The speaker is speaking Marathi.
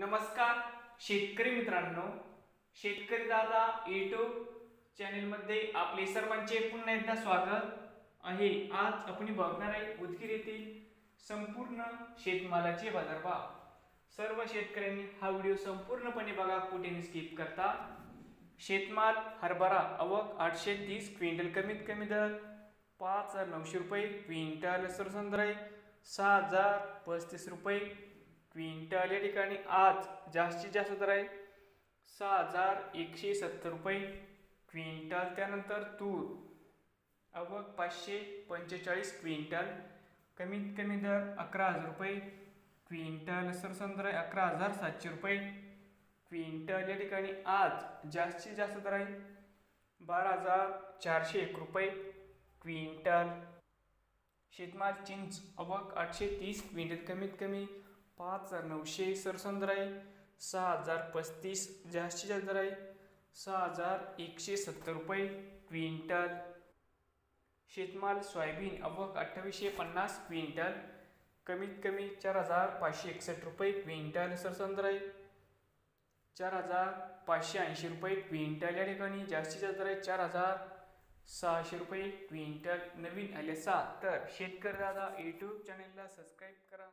नमस्कार शेतकरी मित्रांनो, शेतकरी दादा यूट्यूब चॅनलमध्ये आपले सर्वांचे पुन्हा एकदा स्वागत आहे। आज आपण बघणार आहे उदगीर येथील संपूर्ण शेतमालाचे बाजारभाव। सर्व शेतकऱ्यांनी हा व्हिडिओ संपूर्णपणे बघा, कुठेही स्किप करता। शेतमाल हरभरा आवक 830 क्विंटल, कमीत कमी दर 5900 रुपये क्विंटल, सरसंद्राई 6035 रुपये क्विंटल। या ठिकाणी आज जास्तीत जास्त दर आहे 6170 रुपये क्विंटल। त्यानंतर तूर आवक 545 क्विंटल, कमीत कमी दर 11000 रुपये क्विंटल, सरसंद्राई 11700 रुपये क्विंटल। या ठिकाणी आज जास्तीत जास्त दर आहे 12401 रुपये क्विंटल। शेतमाल चिंच आवक 830 क्विंटल, कमीत कमी 5900, सरसंद्राई 6035, जास्तीत जास्त दर आहे 6170 रुपये क्विंटल। शेतमाल सोयाबीन आवक 2850 क्विंटल, कमीत कमी 4561 रुपये क्विंटल, सरसंद्राई 4580 रुपये क्विंटल। या ठिकाणी जास्तीत जास्त दर आहे 4600 रुपये क्विंटल। नवीन आले तर शेतकरी दादा यूट्यूब चॅनलला सबस्क्राईब करा।